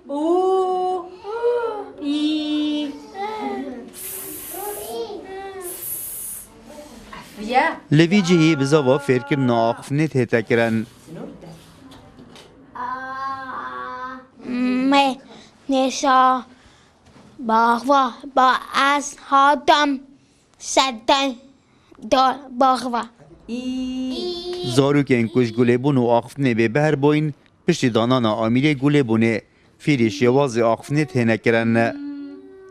او ای لوی جهی بزاوا فکر ناقف نت هتا کرن می نشا باغوا با از هادم صدای دار باغوا زارو که انکش گله بون و آخفنه به بهر بوین پشت دانانا آمیره گله بونه فیریش یواز آخفنه تهنه کرن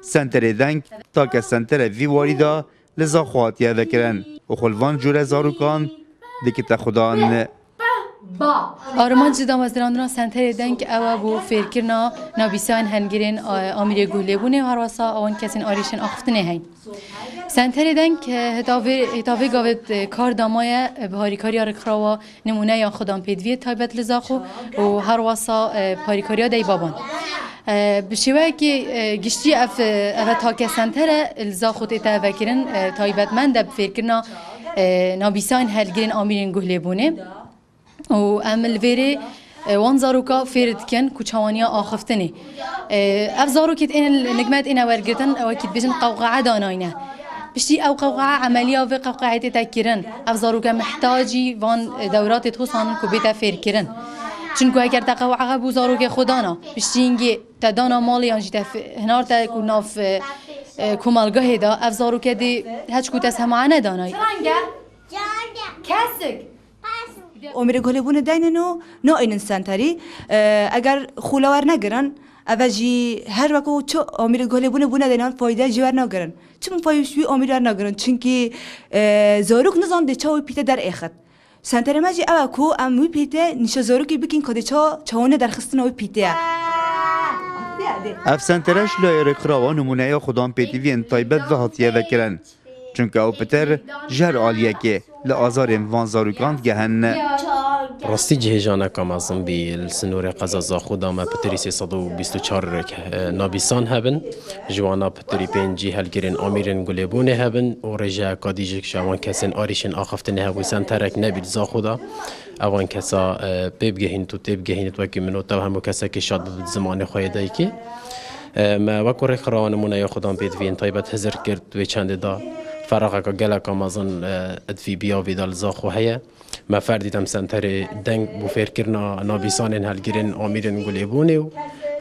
سنتر دنگ تا که سنتر وی واریدا لزا خواتیه وکرن و خلوان جور زاروکان دکت خدان آرمان جدا مزدراندنا سنتر دنگ او بو فیرکرنا نابیسان هنگرین آمیر گوله بونه هروسا آوان کسین آریشن آخفتنه هین سنتر دنگ هتاوی گاوید کار دامای بهاریکاری آرکراوا نمونه یا خودان پیدوی تایبت لزاخو و هروسا پاریکاریا دی بابان بشیوه که گشتی اف تاک سنتر لزاخو تیتا وکرن تایبت من دب فیرکرنا نابیسان هنگرین آمیرین گوله بونه و عمل ویری وان زاروکا فیرد کن کوچوانیا آخفتنی اف زاروکت این نگمت این ورگتن او کت بجن قوقعه داناینه بشتی او قوقعه عملیه و قوقعه تکرن اف زاروکا محتاجی وان دورات توصانن کو بیتا فیر کرن چون اگر تقوقعه بو زاروک خدانا بشتی اینگه تدانا مالی آنجی هنار تا کو ناف کومالگاه دا اف زاروکا دی هچ کو تسمعانه دانای کسک امیر گلبون دینو نه این سنتری اگر خلاور نگرن اوجی هر وقت چه امیر گلبون بونه دینان فایده جوار نگرن چون فایشوی امیر نگرن چون که زاروک نزان دچاوی پیته در اخت سنتر ماجی اوا کو اموی پیته نیش زاروکی بکین کده چاونه در خستن اوی پیته اف سنترش لایره کراوان نمونه یا خدان پیتیوین تایبت و حاتیه وکرن چونکه او پتر جهر آلیه که لآزار وان زاروکاند گهن راستی جهجانه کام ازم بی السنور قزازا خدا ما پتری 324 نابیسان هبن جوانا پتری پنجی هلگرین آمیرن گلیبونه هبن و رجا کادیجک شوان کسین آریشن آخفتنه هبوی سنترک نبید زا خدا اوان کسا ببگهین تو تبگهین تو که منو تو همو کسا که شاد بود زمان خواهده که ما وکر خراوانمون یا خدام بید وین تایبت هزر کرد و چند دا فراغ که گلک آمازون ادفی بیا ویدال زاخو هیا ما فردیدم سنتر دنگ بوفر کرنا نابیسان هلگرین آمیرن گلیبونه و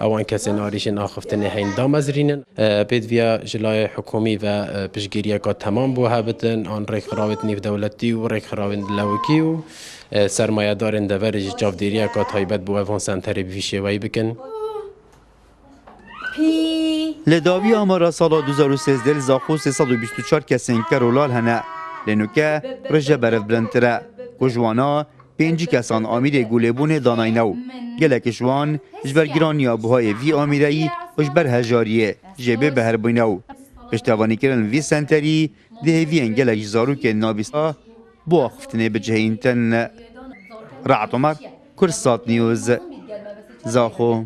اوان کسی ناریشن آخفتنه هین دامزرینن بید ویا جلای حکومی و پشگیریه که تمام بو هبتن آن ریک خراوت نیف دولتی و ریک خراوت لوکی و سرمایه دارن دورج جافدیریه که تایبت بو اوان سنتر بیشه وی بکن لداوی آمارا سالا 2013 زاخو 324 کسین کرولال هنه لنوکه رجه برف بلندتره کجوانا 5 کسان آمیر گوله داناینو گلک جوان جبرگرانی آبوهای وی آمیرهی و جبر هجاریه جبه بهربینو پشتوانی کرن وی سنتری دهوی انگلک زارو که نابیسا بو آخفتنه بجه اینتن رعت عمر کرسات نیوز زاخو